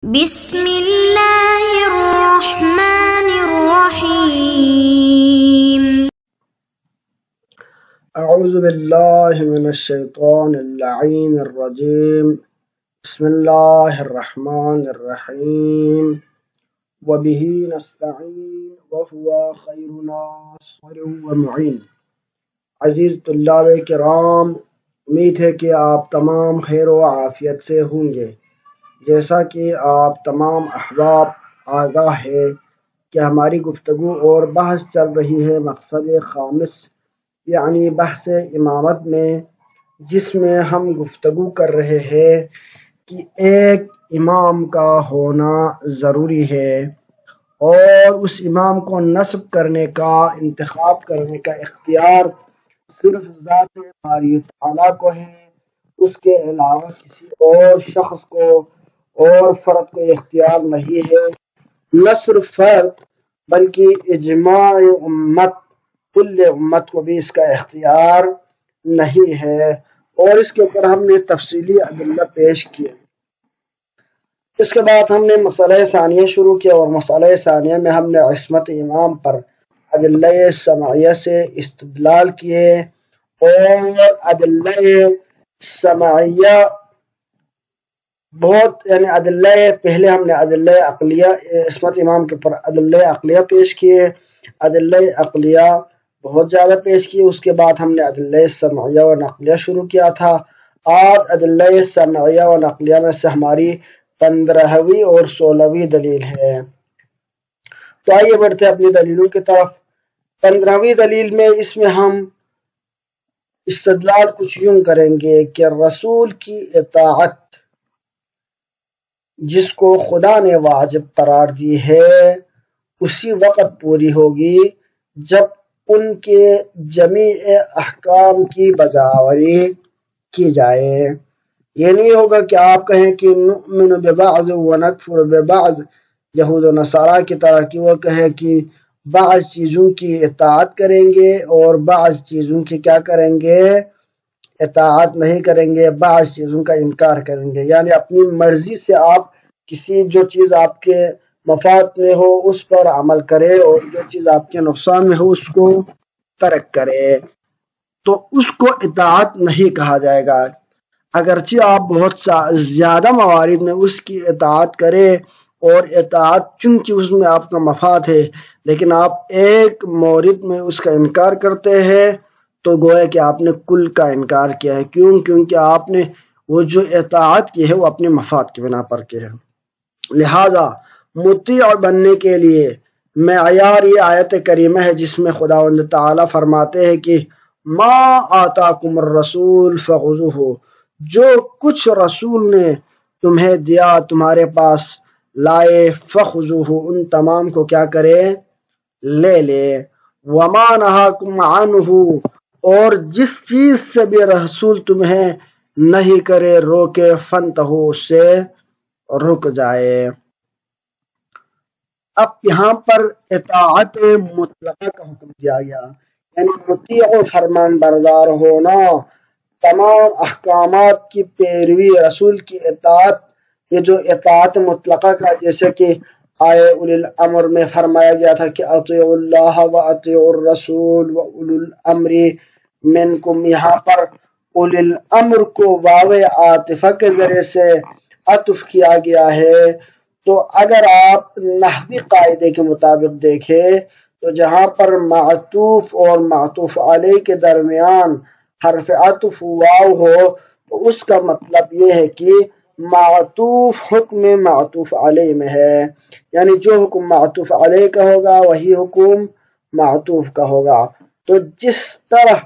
بسم اللہ الرحمن الرحیم۔ اعوذ باللہ من الشیطان اللعین الرجیم، بسم اللہ الرحمن الرحیم، وبہ نستعین وہو خیر ناصر ومعین۔ عزیز طلاب کرام، امید ہے کہ آپ تمام خیر و عافیت سے ہوں گے۔ جیسا کہ آپ تمام احباب آگاہ ہے کہ ہماری گفتگو اور بحث چل رہی ہے مقصد خامس یعنی بحث امامت میں، جس میں ہم گفتگو کر رہے ہیں کہ ایک امام کا ہونا ضروری ہے اور اس امام کو نصب کرنے کا، انتخاب کرنے کا اختیار صرف ذات باری تعالیٰ کو ہے۔ اس کے علاوہ کسی اور شخص کو اور فرد کو اختیار نہیں ہے۔ نہ صرف فرد بلکہ اجماع امت، کل امت کو بھی اس کا اختیار نہیں ہے، اور اس کے اوپر ہم نے تفصیلی ادلہ پیش کیے۔ اس کے بعد ہم نے مسئلہ ثانیہ شروع کیا، اور مسئلہ ثانیہ میں ہم نے عصمت امام پر ادلہ سمعیہ سے استدلال کیے، اور ادلہ سمعیہ بہت پہلے ہم نے ادلہ عقلیہ، عصمت امام کے اوپر ادلہ عقلیہ پیش کیے، ادلہ عقلیہ بہت زیادہ پیش کیے۔ اس کے بعد ہم نے ادلہ سمعیہ و نقلیہ شروع کیا تھا۔ آج ادلہ سمعیہ و نقلیہ میں سے ہماری 15ویں اور 16ویں دلیل ہے۔ تو آئیے بڑھتے اپنی دلیلوں کی طرف۔ 15ویں دلیل میں اس میں ہم استدلال کچھ یوں کریں گے کہ رسول کی اطاعت جس کو خدا نے واجب قرار دی ہے اسی وقت پوری ہوگی جب ان کے جمیع احکام کی بجاوری کی جائے۔ یہ نہیں ہوگا کہ آپ کہیں کہ نؤمن ببعض ونکفر ببعض، یہود و نصارہ کی طرح، کہ وہ کہیں کہ بعض چیزوں کی اطاعت کریں گے اور بعض چیزوں کی کیا کریں گے، اطاعت نہیں کریں گے، بعض چیزوں کا انکار کریں گے۔ یعنی اپنی مرضی سے آپ کسی جو چیز آپ کے مفاد میں ہو اس پر عمل کرے، اور جو چیز آپ کے نقصان میں ہو اس کو ترک کرے، تو اس کو اطاعت نہیں کہا جائے گا۔ اگرچہ آپ بہت زیادہ موارد میں اس کی اطاعت کریں، اور اطاعت چونکہ اس میں آپ کا مفاد ہے، لیکن آپ ایک مورد میں اس کا انکار کرتے ہیں تو گویا کہ آپ نے کل کا انکار کیا ہے۔ کیوں؟ کیونکہ آپ نے وہ جو اطاعت کی ہے وہ اپنے مفاد کی بنا پر کی ہے۔ لہذا مطیع بننے کے لیے معیار یہ آیت کریمہ ہے، جس میں خداوند تعالیٰ فرماتے ہیں کہ ما آتاکم الرسول فخذوہ، جو کچھ رسول نے تمہیں دیا، تمہارے پاس لائے، فخذوہ، ان تمام کو کیا کرے، لے لے۔ وما نہاکم عنہ، اور جس چیز سے بھی رسول تمہیں نہیں کرے، روکے، فانتہوا، اس سے رک جائے۔ اب یہاں پر اطاعت مطلقہ کا حکم دیا گیا، یعنی مطیع و فرمان بردار ہونا، تمام احکامات کی پیروی، رسول کی اطاعت۔ یہ جو اطاعت مطلقہ کا، جیسے کہ آئے اولی الامر میں فرمایا گیا تھا کہ اطیعوا اللہ و اطیعوا الرسول و اولی الامر منکم، یہاں پر اولی الامر کو واو عاطفہ کے ذریعے سے عطف کیا گیا ہے۔ تو اگر آپ نحوی قاعدے کے مطابق دیکھیں تو جہاں پر معطوف اور معطوف علیہ کے درمیان حرف عطف واو ہو تو اس کا مطلب یہ ہے کہ معطوف حکم معطوف علیہ میں ہے، یعنی جو حکم معطوف علیہ کا ہوگا وہی حکم معطوف کا ہوگا۔ تو جس طرح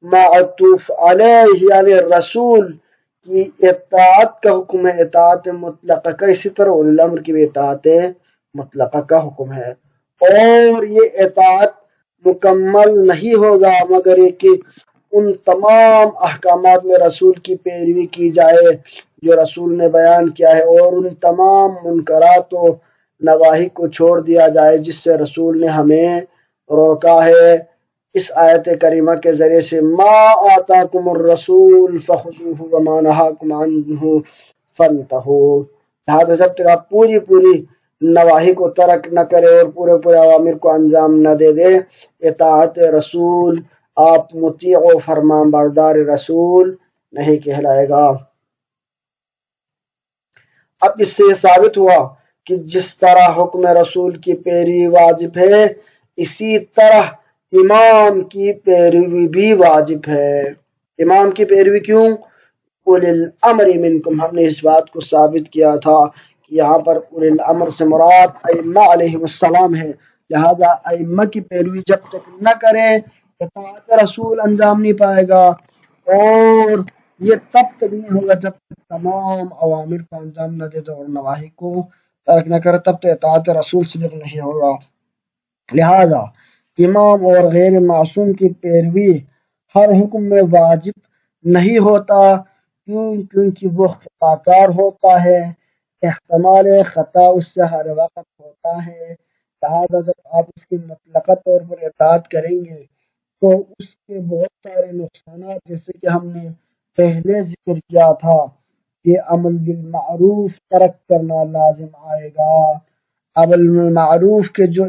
معطوف علیہ یعنی رسول کی اطاعت کا حکم ہے اطاعت مطلقہ کا، اسی طرح اولی الامر کی بھی اطاعت مطلقہ کا حکم ہے۔ اور یہ اطاعت مکمل نہیں ہوگا مگر یہ کہ ان تمام احکامات میں رسول کی پیروی کی جائے جو رسول نے بیان کیا ہے، اور ان تمام منکرات و نواہی کو چھوڑ دیا جائے جس سے رسول نے ہمیں روکا ہے۔ اس آیت کریمہ کے ذریعے سے ما آتاکم الرسول فخذوہ وما نہاکم عنہ فانتہوا، لہٰذا جب تک آپ پوری پوری نواحی کو ترک نہ کرے اور پورے پورے عوامر کو انجام نہ دے دے، اطاعت رسول، آپ مطیع و فرمان بردار رسول نہیں کہلائے گا۔ اب اس سے یہ ثابت ہوا کہ جس طرح حکم رسول کی پیروی واجب ہے، اسی طرح امام کی پیروی بھی واجب ہے۔ امام کی پیروی کیوں؟ اولی الامر منکم، ہم نے اس بات کو ثابت کیا تھا کہ یہاں پر اولی الامر سے مراد ائمہ علیہ السلام ہے، لہذا ائمہ کی پیروی جب تک نہ کرے اطاعت رسول انجام نہیں پائے گا، اور یہ تب تک نہیں ہوگا جب تک تمام اوامر کو انجام نہ دے دو اور نواہی کو ترک نہ کرے، تب تک اطاعت رسول صدق نہیں ہوگا۔ لہذا امام اور غیر معصوم کی پیروی ہر حکم میں واجب نہیں ہوتا، کیونکہ وہ خطا کار ہوتا ہے، احتمال خطا اس سے ہر وقت ہوتا ہے، لہذا جب آپ اس کی مطلقہ طور پر اطاعت کریں گے تو اس کے بہت سارے نقصانات، جیسے کہ ہم نے پہلے ذکر کیا تھا کہ عمل بالمعروف ترک کرنا لازم آئے گا، عمل بالمعروف کے جو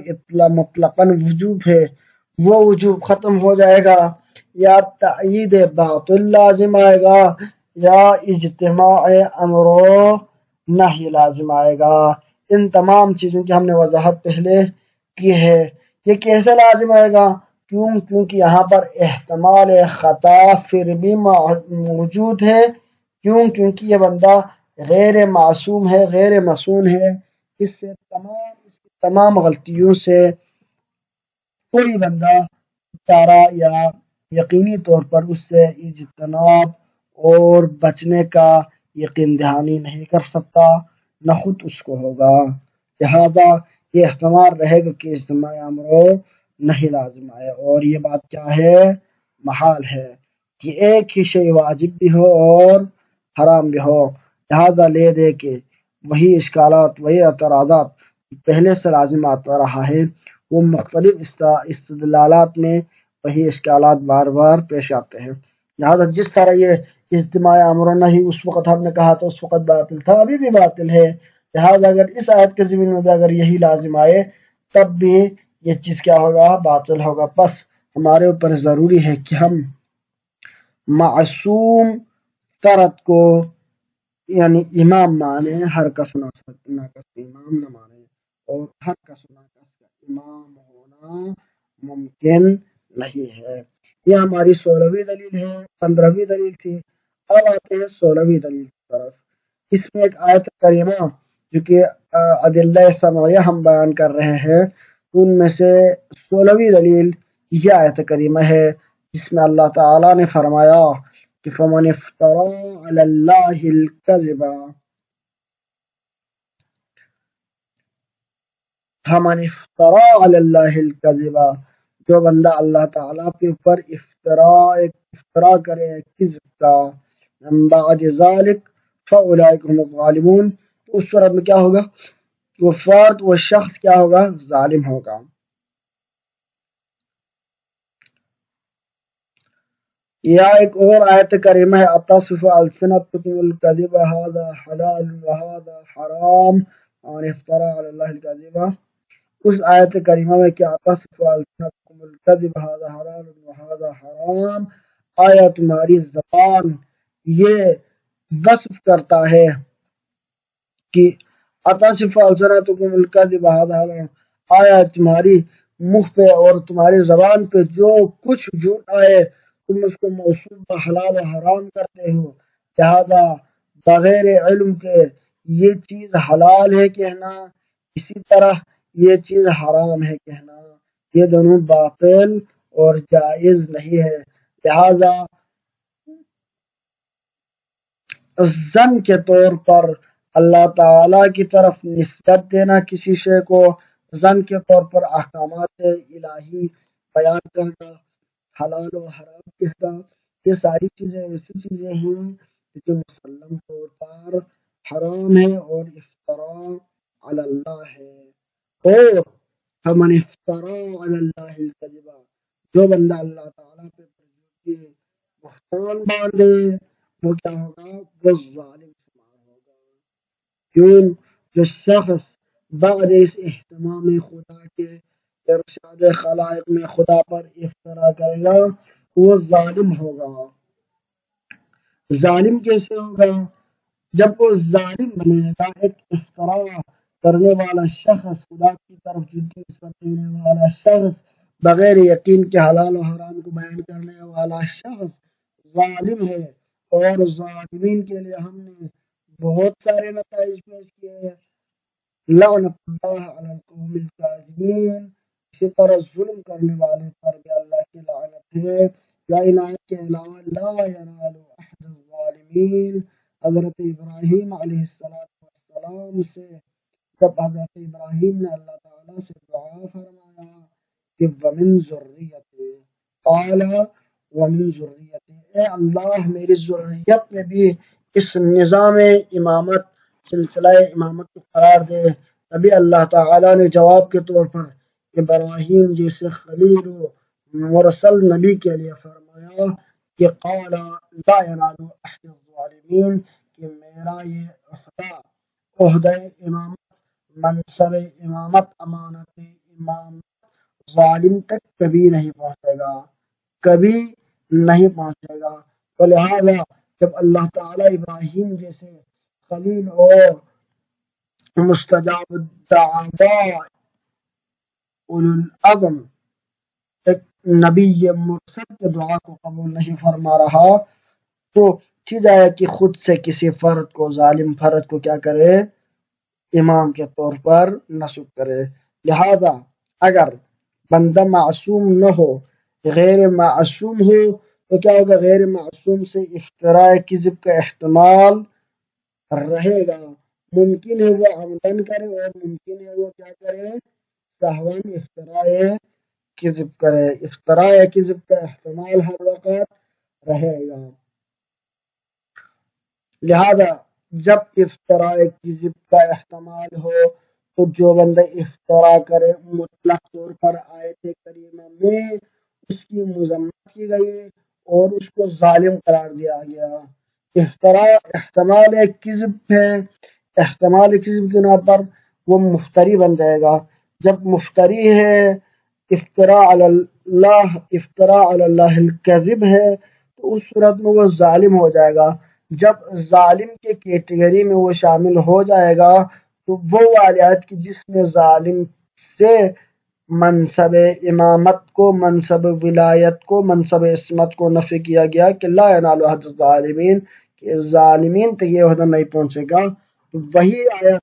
مطلقاً وجوب ہے وہ وجوب ختم ہو جائے گا، یا تأیید باطل لازم آئے گا، یا اجتماع امر و نہی لازم آئے گا۔ ان تمام چیزوں کی ہم نے وضاحت پہلے کی ہے۔ یہ کیسے لازم آئے گا؟ کیونکہ یہاں پر احتمال خطا پھر بھی موجود ہے، کیونکہ یہ بندہ غیر معصوم ہے، غیر معصوم ہے، اس کی تمام غلطیوں سے کوئی بندہ چارہ یا یقینی طور پر اس سے اجتناب اور بچنے کا یقین دہانی نہیں کر سکتا، نہ خود اس کو ہوگا، لہذا یہ احتمال رہے گا کہ اجتماع امر نہیں لازم آئے، اور یہ بات کیا ہے؟ محال ہے کہ ایک ہی شے واجب بھی ہو اور حرام بھی ہو، لہذا لے دے کے وہی اشکالات، وہی اعتراضات پہلے سے لازم آتا رہا ہے، وہ مختلف استدلالات میں وہی اشکالات بار بار پیش آتے ہیں، لہذا جس طرح یہ اجتماع امر نہیں اس وقت ہم نے کہا تھا اس وقت باطل تھا، ابھی بھی باطل ہے، لہذا اگر اس آیت کے ضمن میں بھی اگر یہی لازم آئے تب بھی یہ چیز کیا ہوگا؟ باطل ہوگا۔ بس ہمارے اوپر ضروری ہے کہ ہم معصوم فرد کو یعنی امام مانے، ہر کس ناکس امام نہ مانے، اور ہر کس ناکس کا امام ہونا ممکن نہیں ہے۔ یہ ہماری 16ویں دلیل ہے، 15ویں دلیل تھی، اب آتے ہیں 16ویں دلیل کی طرف۔ اس میں ایک آیت کریمہ جو کہ ادلہ سمعیہ ہم بیان کر رہے ہیں، ان میں سے 16ویں دلیل یہ آیت کریمہ ہے جس میں اللہ تعالیٰ نے فرمایا کہ فَمَنِ افْتَرَىٰ عَلَى اللَّهِ الْكَذِبَ فَمَنِ افْتَرَىٰ عَلَى اللَّهِ الْكَذِبَ، جو بندہ اللہ تعالیٰ کے اوپر افطرا کرے کذب کا، من بعد ذلك فأولئک هم الظالمون، تو اس صورت میں کیا ہوگا؟ وہ فرد، وہ شخص کیا ہوگا؟ ظالم ہوگا۔ یا ایک اور آیت کریمہ ہے اتصف السنتکم الکذب ھذا حلال وھذا حرام ومن افترى علی اللہ الکذب، اس آیت کریمہ میں کیا اتصف السنتکم الکذب ھذا حلال وھذا حرام، آیا تمہاری زبان یہ وصف کرتا ہے کہ اتصف السنتکم الکذب ھذا حلال، آیا تمہاری منہ پہ اور تمہاری زبان پہ جو کچھ جھوٹ آئے تم اس کو موصوف حلال و حرام کرتے ہو، لہذا بغیر علم کے یہ چیز حلال ہے کہنا، اسی طرح یہ چیز حرام ہے کہنا، یہ دونوں باطل اور جائز نہیں ہے، لہذا زن کے طور پر اللہ تعالیٰ کی طرف نسبت دینا کسی شے کو، زن کے طور پر احکامات الہی بیان کرنا، حلال و حرام کہنا، یہ ساری چیزیں ایسی چیزیں ہیں جو مسلم طور پر حرام ہے اور افترا علی اللہ ہے۔ اور فمن افترا علی اللہ الکذب، جو بندہ اللہ تعالیٰ پہ بہتان باندھے وہ کیا ہوگا؟ وہ ظالم شمار ہوگا۔ کیوں؟ جو شخص بعد اس اہتمام خدا کے ارشاد خلائق میں خدا پر افطرا کرے گا وہ ظالم ہوگا۔ ظالم کیسے ہوگا؟ جب وہ ظالم بنے گا، ایک افطرا کرنے والا شخص، خدا کی طرف جھوٹی نسبت دینے والا شخص، بغیر یقین کے حلال و حرام کو بیان کرنے والا شخص ظالم ہے۔ اور ظالمین کے لیے ہم نے بہت سارے نتائج پیش کیے ہیں۔ لعنت اللہ علی القوم الکاذبین، اسی طرح ظلم کرنے والے پر بھی اللہ کی لعنت ہے۔ یا ان آیت کے علاوہ لا ینال احد الظالمین، حضرت ابراہیم علیہ السلام سے جب حضرت ابراہیم نے اللہ تعالیٰ سے دعا فرمایا کہ ومن ذریتی، قال ومن ذریتی، اے اللہ میری ذریت میں بھی اس نظام امامت، سلسلہ امامت کو قرار دے۔ تبھی اللہ تعالیٰ نے جواب کے طور پر ابراہیم جیسے خلیل و مرسل نبی کے لیے فرمایا کہ قال لا ینال احد الظالمین، کہ میرا یہ عہدہ امامت، منصب امامت، امانت امامت ظالم تک کبھی نہیں پہنچے گا، کبھی نہیں پہنچے گا۔ تو لہذا جب اللہ تعالیٰ ابراہیم جیسے خلیل اور مستجاب الدعوات اولو العزم ایک نبی مرسل کے دعا کو قبول نہیں فرما رہا، تو ٹھیک ہے کہ خود سے کسی فرد کو، ظالم فرد کو کیا کرے؟ امام کے طور پر نصب کرے۔ لہذا اگر بندہ معصوم نہ ہو، غیر معصوم ہو، تو کیا ہوگا؟ غیر معصوم سے افتراء کذب کا احتمال رہے گا۔ ممکن ہے وہ عمدن کرے اور ممکن ہے وہ کیا کرے؟ سہواً افتراء کذب کرے۔ افتراء کذب کا احتمال ہر وقت رہے گا۔ لہذا جب افتراء کذب کا احتمال ہو تو جو بندہ افتراء کرے، مطلق طور پر آیت کریمہ میں اس کی مذمت کی گئی اور اس کو ظالم قرار دیا گیا۔ افتراء احتمال کذب ہے، احتمال کذب کی بنا پر وہ مفتری بن جائے گا۔ جب مفتری ہے، افتراء علی اللہ الکذب ہے، تو اس صورت میں وہ ظالم ہو جائے گا۔ جب ظالم کے کیٹیگری میں وہ شامل ہو جائے گا تو وہ والی آیت کی جس میں ظالم سے منصب امامت کو، منصب ولایت کو، منصب عصمت کو نفی کیا گیا کہ لا ینال احد الظالمین، کہ ظالمین تک یہ عہدہ نہیں پہنچے گا، تو وہی آیت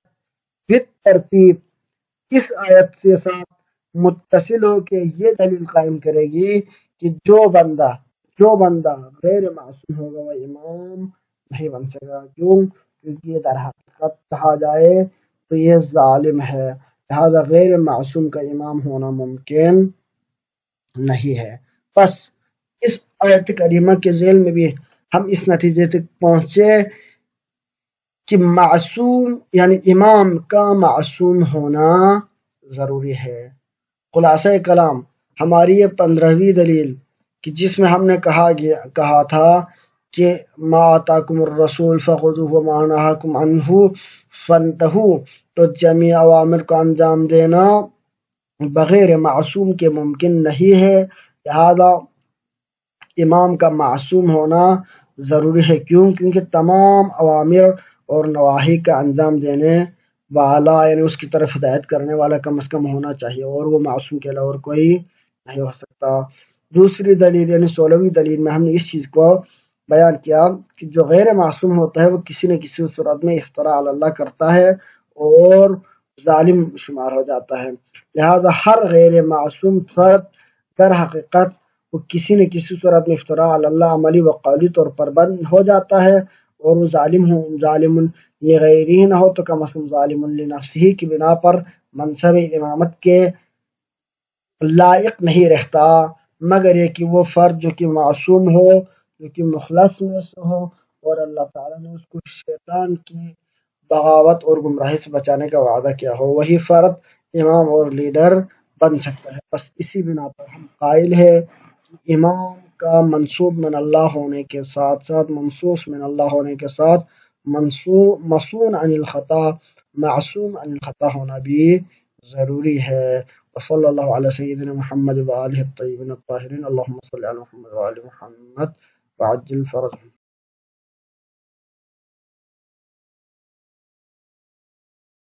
بالترتیب اس آیت کے ساتھ متصل ہو کے یہ دلیل قائم کرے گی کہ جو بندہ غیر معصوم ہوگا وہ امام نہیں بن سکے گا۔ کیوں؟ کیونکہ یہ در حقیقت کہا جائے تو یہ ظالم ہے، لہذا غیر معصوم کا امام ہونا ممکن نہیں ہے۔ بس اس آیت کریمہ کے ذیل میں بھی ہم اس نتیجے تک پہنچے کہ معصوم یعنی امام کا معصوم ہونا ضروری ہے۔ خلاصہ کلام ہماری یہ 15ویں دلیل کہ جس میں ہم نے کہا تھا کہ ما آتاکم الرسول فخذوہ وما نہاکم عنہ فانتہوا، تو جمیع اوامر کو انجام دینا بغیر معصوم کے ممکن نہیں ہے، لہذا امام کا معصوم ہونا ضروری ہے۔ کیوں؟ کیونکہ تمام اوامر اور نواہی کا انجام دینے والا یعنی اس کی طرف ہدایت کرنے والا کم از کم ہونا چاہیے، اور وہ معصوم کے علاوہ اور کوئی نہیں ہو سکتا۔ دوسری دلیل یعنی 16ویں دلیل میں ہم نے اس چیز کو بیان کیا کہ جو غیر معصوم ہوتا ہے وہ کسی نہ کسی صورت میں افتراء علی اللہ کرتا ہے اور ظالم شمار ہو جاتا ہے۔ لہذا ہر غیر معصوم فرد در حقیقت وہ کسی نہ کسی صورت میں افتراء علی اللہ عملی و قولی طور پر بند ہو جاتا ہے، اور وہ ظالم لغیرہ نہ ہو تو کم از کم ظالم لنفسہ کی بنا پر منصب امامت کے لائق نہیں رہتا، مگر یہ کہ وہ فرد جو کہ معصوم ہو، جو کہ مخلص میں سے ہو اور اللہ تعالیٰ نے اس کو شیطان کی بغاوت اور گمراہی سے بچانے کا وعدہ کیا ہو، وہی فرد امام اور لیڈر بن سکتا ہے۔ بس اسی بنا پر ہم قائل ہے کہ امام کا منصوب من اللہ ہونے کے ساتھ ساتھ، منصوص من اللہ ہونے کے ساتھ مصون عن الخطا، معصوم عن الخطا ہونا بھی ضروری ہے۔ وصلی اللہ علی سیدنا محمد وآلہ الطیبین الطاہرین، اللہم صلی علی محمد وآل محمد وعجل فرجهم۔